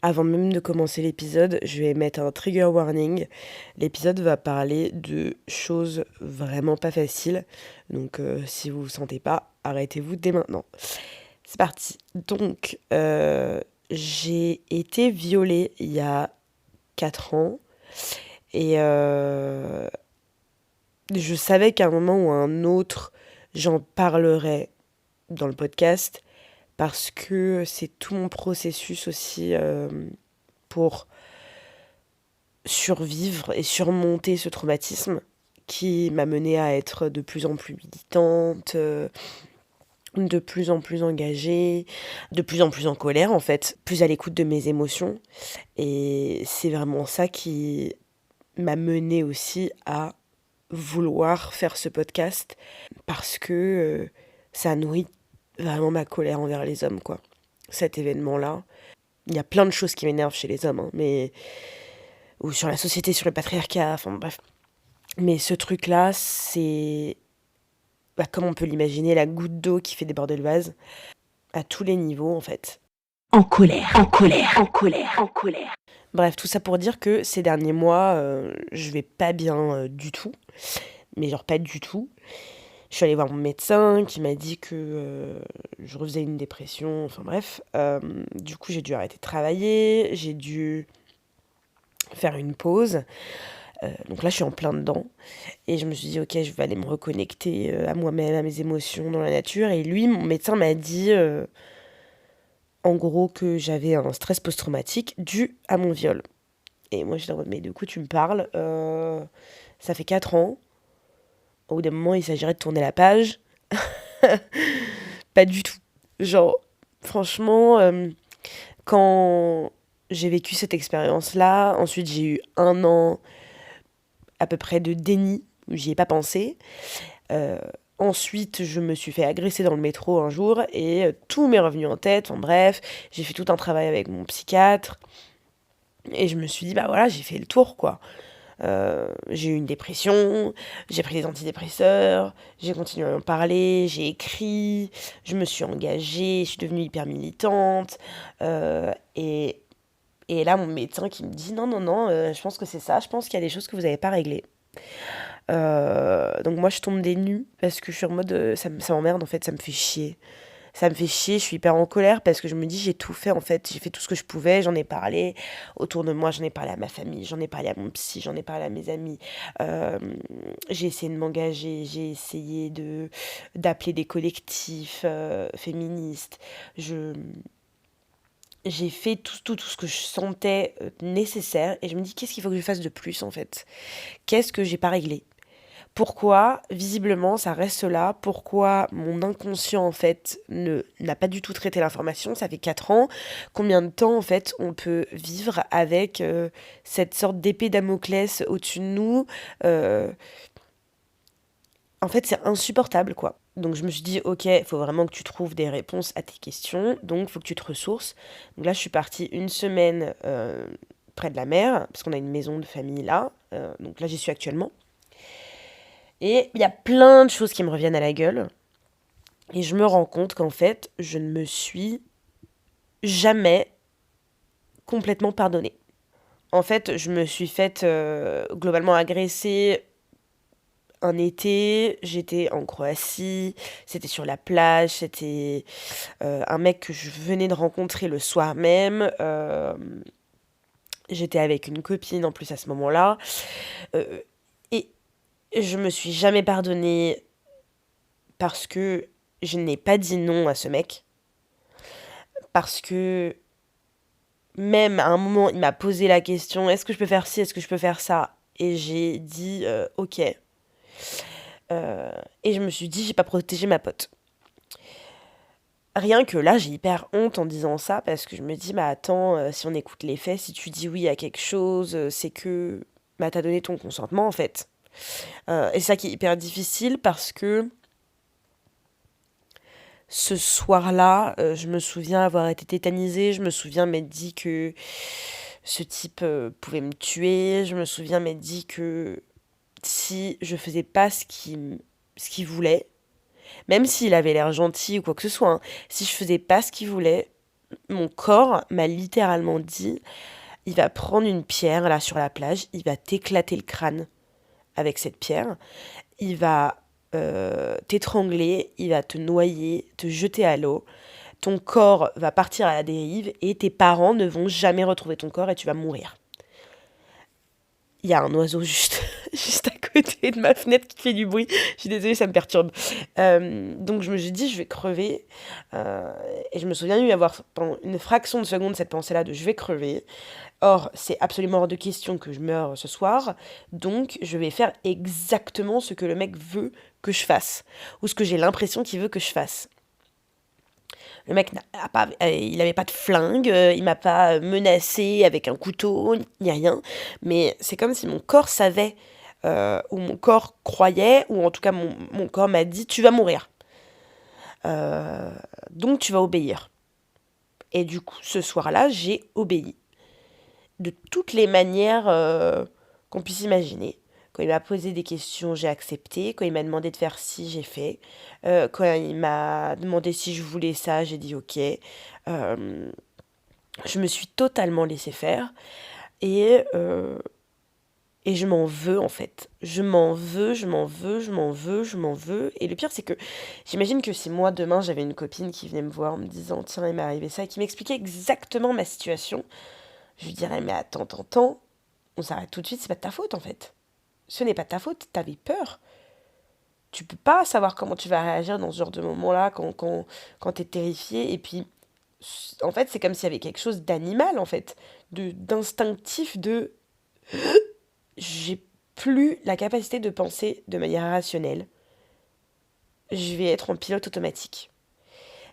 Avant même de commencer l'épisode, je vais mettre un trigger warning. L'épisode va parler de choses vraiment pas faciles. Donc si vous vous sentez pas, arrêtez-vous dès maintenant. C'est parti. Donc, j'ai été violée il y a 4 ans. Et je savais qu'à un moment ou à un autre, j'en parlerais dans le podcast. Parce que c'est tout mon processus aussi pour survivre et surmonter ce traumatisme qui m'a menée à être de plus en plus militante, de plus en plus engagée, de plus en plus en colère en fait, plus à l'écoute de mes émotions. Et c'est vraiment ça qui m'a menée aussi à vouloir faire ce podcast parce que ça nourrit vraiment ma colère envers les hommes, quoi. Cet événement-là. Il y a plein de choses qui m'énervent chez les hommes, hein, mais ou sur la société, sur le patriarcat, enfin bref. Mais ce truc-là, c'est, comme on peut l'imaginer, la goutte d'eau qui fait déborder le vase, à tous les niveaux en fait. En colère, en colère, en colère, en colère. Bref, tout ça pour dire que ces derniers mois, je vais pas bien du tout. Mais genre pas du tout. Je suis allée voir mon médecin qui m'a dit que je refaisais une dépression, enfin bref. Du coup, j'ai dû arrêter de travailler, j'ai dû faire une pause. Donc là, je suis en plein dedans. Et je me suis dit, ok, je vais aller me reconnecter à moi-même, à mes émotions, dans la nature. Et lui, mon médecin m'a dit, en gros, que j'avais un stress post-traumatique dû à mon viol. Et moi, j'étais en mode, mais du coup, tu me parles. Ça fait 4 ans. Au bout d'un moment, il s'agirait de tourner la page. Pas du tout. Genre, franchement, quand j'ai vécu cette expérience-là, ensuite j'ai eu un an à peu près de déni, où j'y ai pas pensé. Euh, Ensuite, je me suis fait agresser dans le métro un jour et tout m'est revenu en tête. En bref, j'ai fait tout un travail avec mon psychiatre et je me suis dit, bah voilà, j'ai fait le tour, quoi. J'ai eu une dépression, j'ai pris des antidépresseurs, j'ai continué à en parler, j'ai écrit, je me suis engagée, je suis devenue hyper militante. Et, et là, mon médecin qui me dit, non, non, non, je pense que c'est ça, je pense qu'il y a des choses que vous n'avez pas réglées. Donc moi je tombe des nues parce que je suis en mode ça m'emmerde en fait, ça me fait chier. Ça me fait chier, je suis hyper en colère parce que je me dis j'ai tout fait en fait, j'ai fait tout ce que je pouvais, j'en ai parlé autour de moi, j'en ai parlé à ma famille, j'en ai parlé à mon psy, j'en ai parlé à mes amis. Euh, j'ai essayé de m'engager, j'ai essayé de d'appeler des collectifs féministes. Je j'ai fait tout ce que je sentais nécessaire et je me dis qu'est-ce qu'il faut que je fasse de plus en fait? Qu'est-ce que j'ai pas réglé? Pourquoi, visiblement, ça reste là? Pourquoi mon inconscient, en fait, n'a pas du tout traité l'information? Ça fait 4 ans. Combien de temps, en fait, on peut vivre avec cette sorte d'épée Damoclès au-dessus de nous? Euh, En fait, c'est insupportable, quoi. Donc je me suis dit, ok, il faut vraiment que tu trouves des réponses à tes questions. Donc il faut que tu te ressources. Donc là, je suis partie une semaine près de la mer, parce qu'on a une maison de famille là. Donc là, j'y suis actuellement. Et il y a plein de choses qui me reviennent à la gueule. Et je me rends compte qu'en fait, je ne me suis jamais complètement pardonnée. En fait, je me suis faite globalement agresser un été. J'étais en Croatie, c'était sur la plage, c'était un mec que je venais de rencontrer le soir même. J'étais avec une copine en plus à ce moment-là. Euh, et je me suis jamais pardonnée parce que je n'ai pas dit non à ce mec. Parce que même à un moment, il m'a posé la question, est-ce que je peux faire ci, est-ce que je peux faire ça? Et j'ai dit, ok. Et je me suis dit, j'ai pas protégé ma pote. Rien que là, j'ai hyper honte en disant ça, parce que je me dis, bah attends, si on écoute les faits, si tu dis oui à quelque chose, c'est que bah, t'as donné ton consentement, en fait. Et c'est ça qui est hyper difficile, parce que ce soir-là, je me souviens avoir été tétanisée, je me souviens m'être dit que ce type pouvait me tuer, je me souviens m'être dit que si je faisais pas ce qu'il voulait, même s'il avait l'air gentil ou quoi que ce soit, hein, si je faisais pas ce qu'il voulait, mon corps m'a littéralement dit, il va prendre une pierre là sur la plage, il va t'éclater le crâne avec cette pierre, il va t'étrangler, il va te noyer, te jeter à l'eau, ton corps va partir à la dérive et tes parents ne vont jamais retrouver ton corps et tu vas mourir. Il y a un oiseau juste, juste à côté de ma fenêtre qui fait du bruit. Je suis désolée, ça me perturbe. Donc je me suis dit, je vais crever. Et je me souviens eu avoir pendant une fraction de seconde cette pensée-là de je vais crever. Or, c'est absolument hors de question que je meure ce soir. Donc je vais faire exactement ce que le mec veut que je fasse. Ou ce que j'ai l'impression qu'il veut que je fasse. Le mec il avait pas de flingue, il m'a pas menacé avec un couteau, ni rien. Mais c'est comme si mon corps savait, ou mon corps croyait, ou en tout cas mon corps m'a dit, tu vas mourir. Euh, donc tu vas obéir. Et du coup, ce soir-là, j'ai obéi. De toutes les manières qu'on puisse imaginer. Quand il m'a posé des questions, j'ai accepté. Quand il m'a demandé de faire ci, j'ai fait. Quand il m'a demandé si je voulais ça, j'ai dit ok. Je me suis totalement laissé faire. Et, euh, et je m'en veux en fait. Je m'en veux, je m'en veux, je m'en veux, je m'en veux. Et le pire, c'est que j'imagine que si moi, demain, j'avais une copine qui venait me voir en me disant tiens, il m'est arrivé ça, et qui m'expliquait exactement ma situation, je lui dirais mais attends, on s'arrête tout de suite, c'est pas de ta faute en fait. Ce n'est pas de ta faute, t'avais peur. Tu peux pas savoir comment tu vas réagir dans ce genre de moment-là quand t'es terrifié. Et puis, en fait, c'est comme s'il y avait quelque chose d'animal, en fait, d'instinctif, de... J'ai plus la capacité de penser de manière rationnelle. Je vais être en pilote automatique.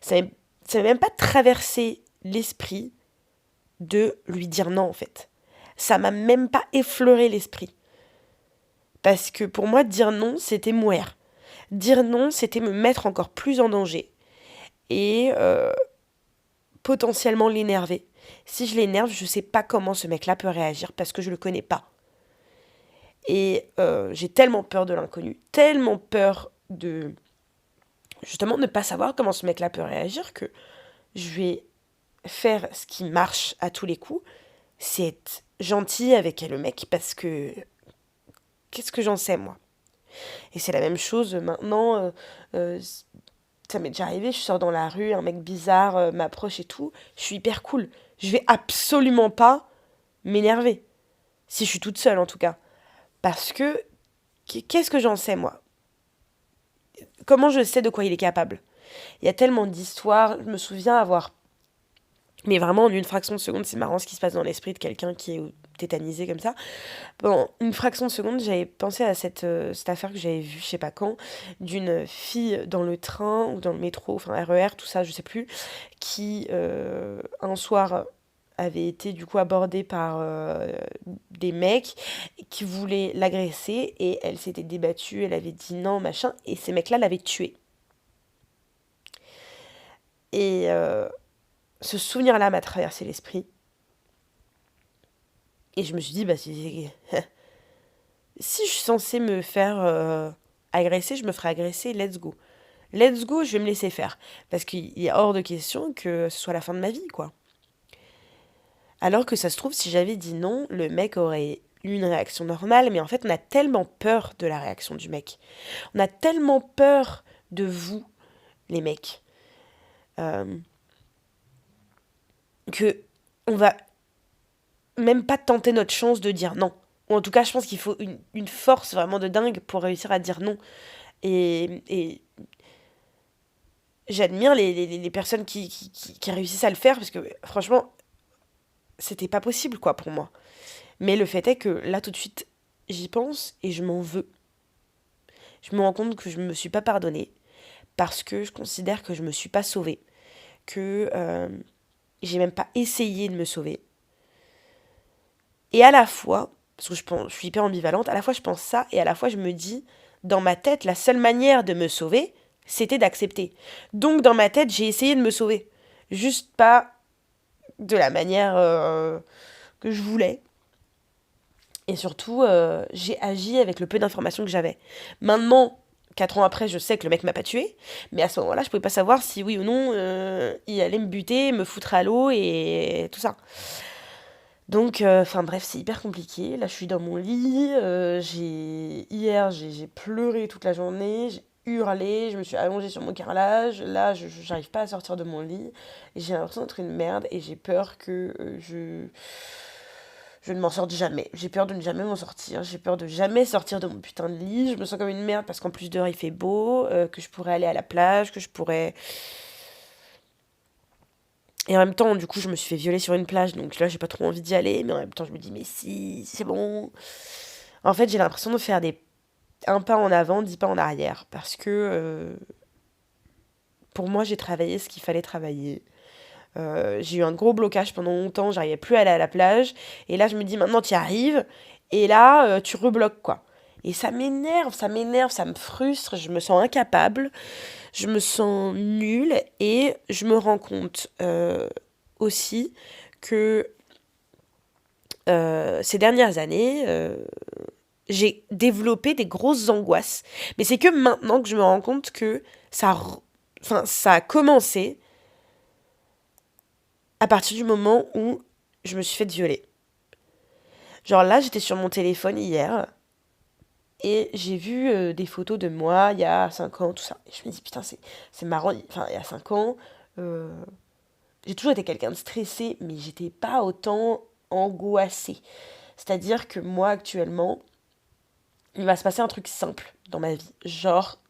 Ça m'a même pas traversé l'esprit de lui dire non, en fait. Ça m'a même pas effleuré l'esprit. Parce que pour moi, dire non, c'était mourir. Dire non, c'était me mettre encore plus en danger. Et potentiellement l'énerver. Si je l'énerve, je sais pas comment ce mec-là peut réagir parce que je le connais pas. Et j'ai tellement peur de l'inconnu, tellement peur de justement ne pas savoir comment ce mec-là peut réagir que je vais faire ce qui marche à tous les coups, c'est être gentil avec le mec parce que qu'est-ce que j'en sais moi. Et c'est la même chose maintenant. Euh, Ça m'est déjà arrivé, je sors dans la rue, un mec bizarre m'approche et tout. Je suis hyper cool. Je vais absolument pas m'énerver. Si je suis toute seule en tout cas. Parce que, qu'est-ce que j'en sais moi? Comment je sais de quoi il est capable? Il y a tellement d'histoires. Je me souviens avoir... Mais vraiment, en une fraction de seconde, c'est marrant ce qui se passe dans l'esprit de quelqu'un qui est tétanisé comme ça. Bon, une fraction de seconde, j'avais pensé à cette affaire que j'avais vue, je sais pas quand, d'une fille dans le train ou dans le métro, enfin RER, tout ça, je sais plus, qui un soir avait été du coup abordée par des mecs qui voulaient l'agresser et elle s'était débattue, elle avait dit non, machin, et ces mecs-là l'avaient tuée. Et ce souvenir-là m'a traversé l'esprit. Et je me suis dit, bah, si je suis censée me faire agresser, je me ferai agresser, let's go. Let's go, je vais me laisser faire. Parce qu'il est hors de question que ce soit la fin de ma vie, quoi. Alors que ça se trouve, si j'avais dit non, le mec aurait eu une réaction normale, mais en fait, on a tellement peur de la réaction du mec. On a tellement peur de vous, les mecs, euh, que on va même pas tenter notre chance de dire non. Ou en tout cas, je pense qu'il faut une force vraiment de dingue pour réussir à dire non. Et j'admire les personnes qui réussissent à le faire parce que franchement, c'était pas possible quoi pour moi. Mais le fait est que là tout de suite, j'y pense et je m'en veux. Je me rends compte que je me suis pas pardonnée parce que je considère que je me suis pas sauvée, que j'ai même pas essayé de me sauver. Et à la fois, parce que je suis hyper ambivalente, à la fois je pense ça et à la fois je me dis, dans ma tête, la seule manière de me sauver, c'était d'accepter. Donc dans ma tête, j'ai essayé de me sauver. Juste pas de la manière que je voulais. Et surtout, j'ai agi avec le peu d'informations que j'avais. Maintenant 4 ans après, je sais que le mec m'a pas tué, mais à ce moment-là, je pouvais pas savoir si oui ou non il allait me buter, me foutre à l'eau et tout ça. Donc, enfin bref, c'est hyper compliqué. Là, je suis dans mon lit. Hier, j'ai pleuré toute la journée. J'ai hurlé. Je me suis allongée sur mon carrelage. Là, j'arrive pas à sortir de mon lit. Et j'ai l'impression d'être une merde. Et j'ai peur que je ne m'en sorte jamais. J'ai peur de ne jamais m'en sortir. J'ai peur de jamais sortir de mon putain de lit. Je me sens comme une merde parce qu'en plus dehors il fait beau. Que je pourrais aller à la plage. Que je pourrais. Et en même temps, du coup, je me suis fait violer sur une plage, donc là, j'ai pas trop envie d'y aller, mais en même temps, je me dis, mais si, c'est bon. En fait, j'ai l'impression de faire un pas en avant, 10 pas en arrière, parce que pour moi, j'ai travaillé ce qu'il fallait travailler. J'ai eu un gros blocage pendant longtemps, j'arrivais plus à aller à la plage, et là, je me dis, maintenant, tu y arrives, et là, tu rebloques, quoi. Et ça m'énerve, ça me frustre, je me sens incapable, je me sens nulle, et je me rends compte aussi que ces dernières années, j'ai développé des grosses angoisses. Mais c'est que maintenant que je me rends compte que ça a commencé à partir du moment où je me suis fait violer. Genre là, j'étais sur mon téléphone hier et j'ai vu des photos de moi il y a 5 ans, tout ça. Et je me dis, putain, c'est marrant. Enfin, il y a 5 ans, euh, j'ai toujours été quelqu'un de stressé, mais j'étais pas autant angoissée. C'est-à-dire que moi, actuellement, il va se passer un truc simple dans ma vie. Genre,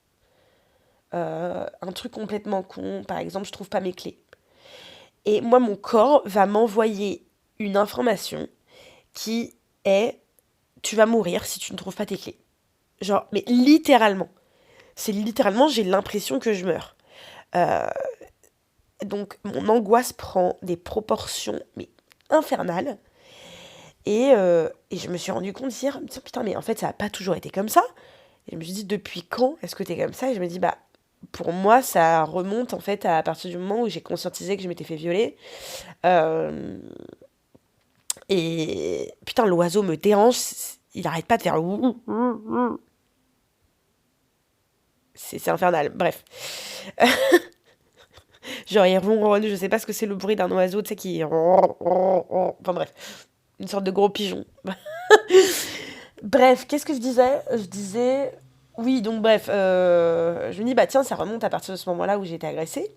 un truc complètement con. Par exemple, je trouve pas mes clés. Et moi, mon corps va m'envoyer une information qui est: tu vas mourir si tu ne trouves pas tes clés. Genre, mais littéralement. C'est littéralement, j'ai l'impression que je meurs. Euh, donc, mon angoisse prend des proportions, mais infernales. Et je me suis rendu compte hier, putain, mais en fait, ça n'a pas toujours été comme ça. Et je me suis dit, depuis quand est-ce que t'es comme ça? Et je me dis, bah, pour moi, ça remonte en fait à partir du moment où j'ai conscientisé que je m'étais fait violer. Euh, et putain, l'oiseau me dérange, il arrête pas de faire. C'est infernal, bref. Genre, il ronronne, je sais pas ce que c'est le bruit d'un oiseau, tu sais, qui. Enfin bref, une sorte de gros pigeon. Bref, qu'est-ce que je disais? Je disais. Oui, donc bref, je me dis, bah tiens, ça remonte à partir de ce moment-là où j'ai été agressée.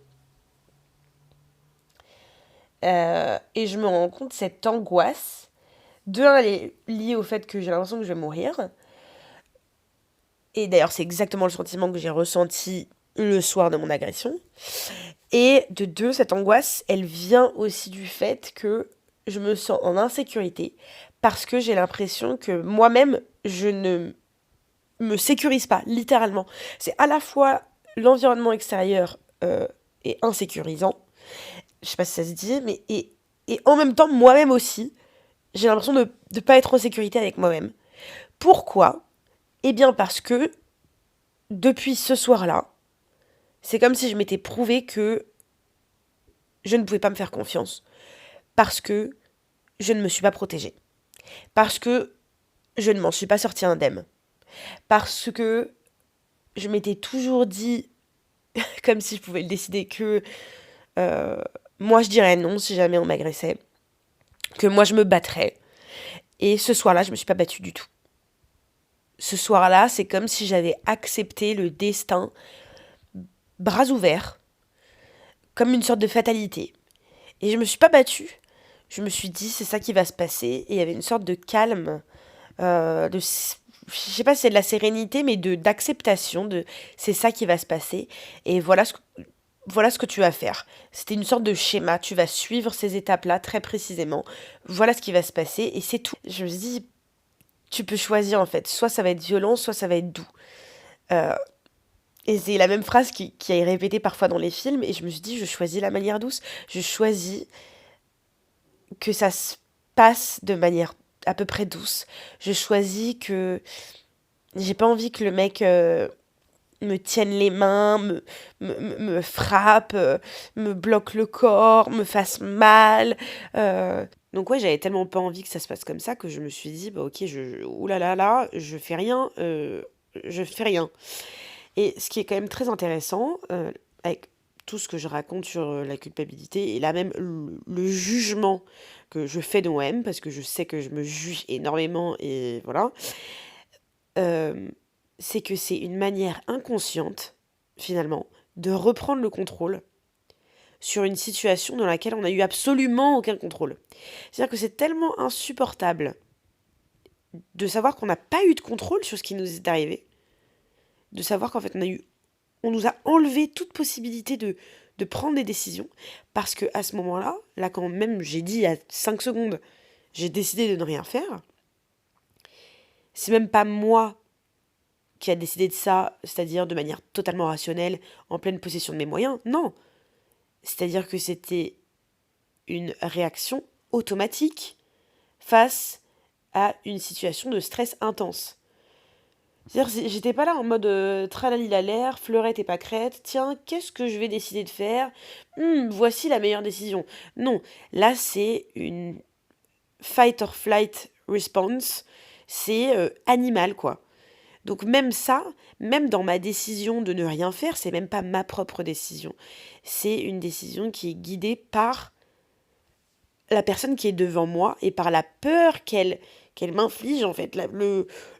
Et je me rends compte, cette angoisse, de un, elle est liée au fait que j'ai l'impression que je vais mourir. Et d'ailleurs, c'est exactement le sentiment que j'ai ressenti le soir de mon agression. Et de deux, cette angoisse, elle vient aussi du fait que je me sens en insécurité parce que j'ai l'impression que moi-même, je ne me sécurise pas, littéralement. C'est à la fois l'environnement extérieur est insécurisant, je sais pas si ça se dit, mais et en même temps, moi-même aussi, j'ai l'impression de ne pas être en sécurité avec moi-même. Pourquoi? Eh bien parce que depuis ce soir-là, c'est comme si je m'étais prouvé que je ne pouvais pas me faire confiance. Parce que je ne me suis pas protégée. Parce que je ne m'en suis pas sortie indemne. Parce que je m'étais toujours dit, comme si je pouvais le décider, que euh, moi je dirais non si jamais on m'agressait. Que moi je me battrais. Et ce soir-là, je me suis pas battue du tout. Ce soir-là, c'est comme si j'avais accepté le destin bras ouverts, comme une sorte de fatalité. Et je me suis pas battue. Je me suis dit, c'est ça qui va se passer. Et il y avait une sorte de calme, je sais pas si c'est de la sérénité, mais d'acceptation de c'est ça qui va se passer. Et voilà ce que tu vas faire. C'était une sorte de schéma. Tu vas suivre ces étapes-là très précisément. Voilà ce qui va se passer. Et c'est tout. Je me suis dit, tu peux choisir en fait. Soit ça va être violent, soit ça va être doux. Euh, et c'est la même phrase qui est répétée parfois dans les films. Et je me suis dit, je choisis la manière douce. Je choisis que ça se passe de manière à peu près douce. Je choisis que j'ai pas envie que le mec me tienne les mains, me frappe, me bloque le corps, me fasse mal. Donc ouais, j'avais tellement pas envie que ça se passe comme ça que je me suis dit, bah ok, oulala, là, je fais rien, je fais rien. Et ce qui est quand même très intéressant, avec tout ce que je raconte sur la culpabilité, et là même le jugement que je fais de moi-même, parce que je sais que je me juge énormément, et voilà, euh, c'est que c'est une manière inconsciente, finalement, de reprendre le contrôle sur une situation dans laquelle on n'a eu absolument aucun contrôle. C'est-à-dire que c'est tellement insupportable de savoir qu'on n'a pas eu de contrôle sur ce qui nous est arrivé, de savoir qu'en fait on nous a enlevé toute possibilité de prendre des décisions, parce que à ce moment-là, là quand même j'ai dit à 5 secondes, j'ai décidé de ne rien faire, c'est même pas moi qui a décidé de ça, c'est-à-dire de manière totalement rationnelle, en pleine possession de mes moyens, non. C'est-à-dire que c'était une réaction automatique face à une situation de stress intense. C'est-à-dire, j'étais pas là en mode tralali la l'air, fleurette et pâquerette, tiens, qu'est-ce que je vais décider de faire? Voici la meilleure décision. Non, là c'est une fight or flight response, c'est animal quoi. Donc même ça, même dans ma décision de ne rien faire, c'est même pas ma propre décision. C'est une décision qui est guidée par la personne qui est devant moi et par la peur qu'elle m'inflige en fait,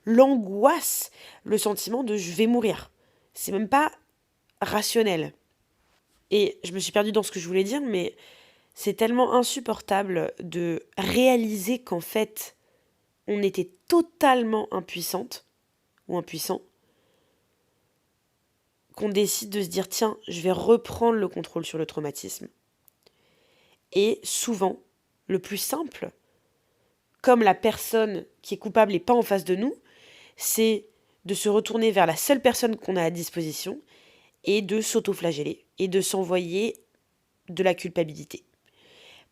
l'angoisse, le sentiment de je vais mourir. C'est même pas rationnel. Et je me suis perdue dans ce que je voulais dire, mais c'est tellement insupportable de réaliser qu'en fait, on était totalement impuissante ou impuissant, qu'on décide de se dire tiens, je vais reprendre le contrôle sur le traumatisme. Et souvent, le plus simple, comme la personne qui est coupable n'est pas en face de nous, c'est de se retourner vers la seule personne qu'on a à disposition et de s'auto-flageller et de s'envoyer de la culpabilité.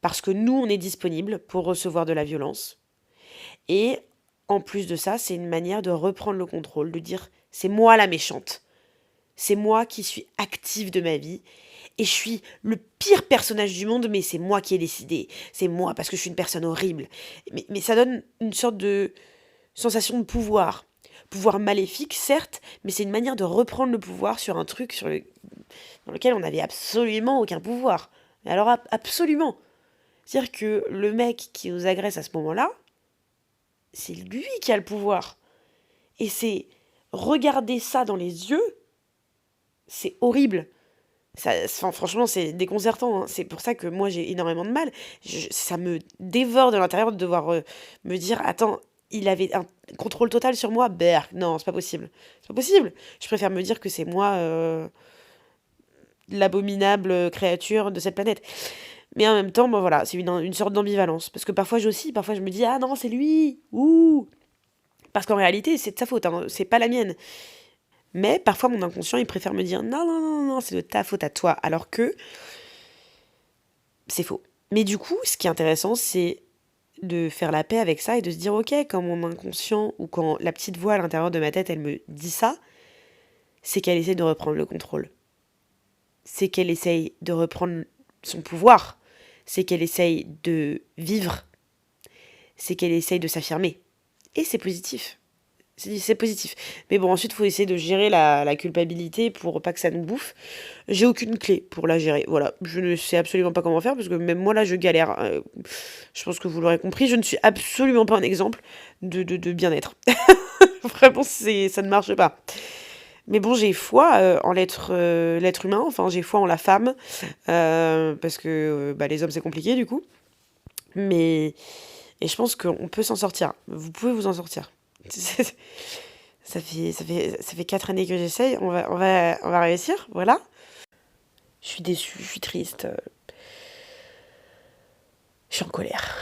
Parce que nous, on est disponible pour recevoir de la violence. Et en plus de ça, c'est une manière de reprendre le contrôle, de dire c'est moi la méchante. C'est moi qui suis active de ma vie. Et je suis le pire personnage du monde, mais c'est moi qui ai décidé. C'est moi, parce que je suis une personne horrible. Mais ça donne une sorte de sensation de pouvoir. Pouvoir maléfique, certes, mais c'est une manière de reprendre le pouvoir sur un truc dans lequel on n'avait absolument aucun pouvoir. Mais alors, absolument. C'est-à-dire que le mec qui nous agresse à ce moment-là, c'est lui qui a le pouvoir. Et c'est regarder ça dans les yeux, c'est horrible. Franchement, c'est déconcertant. Hein. C'est pour ça que moi, j'ai énormément de mal. Ça me dévore de l'intérieur de devoir me dire, attends, il avait un contrôle total sur moi. Non, c'est pas possible. C'est pas possible. Je préfère me dire que c'est moi l'abominable créature de cette planète. Mais en même temps, bon, voilà, c'est une sorte d'ambivalence. Parce que parfois je me dis, ah non, c'est lui. Ouh. Parce qu'en réalité, c'est de sa faute. Hein, c'est pas la mienne. Mais parfois, mon inconscient, il préfère me dire non, non, non, non, c'est de ta faute à toi, alors que c'est faux. Mais du coup, ce qui est intéressant, c'est de faire la paix avec ça et de se dire ok, quand mon inconscient ou quand la petite voix à l'intérieur de ma tête, elle me dit ça, c'est qu'elle essaie de reprendre le contrôle. C'est qu'elle essaye de reprendre son pouvoir. C'est qu'elle essaye de vivre. C'est qu'elle essaye de s'affirmer. Et c'est positif. C'est positif. Mais bon, ensuite, il faut essayer de gérer la culpabilité pour pas que ça nous bouffe. J'ai aucune clé pour la gérer. Voilà, je ne sais absolument pas comment faire parce que même moi, là, je galère. Je pense que vous l'aurez compris, je ne suis absolument pas un exemple de bien-être. Vraiment, ça ne marche pas. Mais bon, j'ai foi en l'être humain, enfin, j'ai foi en la femme, parce que les hommes, c'est compliqué, du coup. Et je pense qu'on peut s'en sortir. Vous pouvez vous en sortir. Ça fait 4 années que j'essaye, on va réussir, voilà. Je suis déçue, je suis triste. Je suis en colère.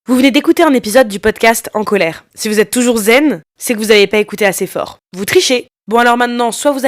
Vous venez d'écouter un épisode du podcast En colère. Si vous êtes toujours zen, c'est que vous n'avez pas écouté assez fort. Vous trichez. Bon alors maintenant, soit vous allez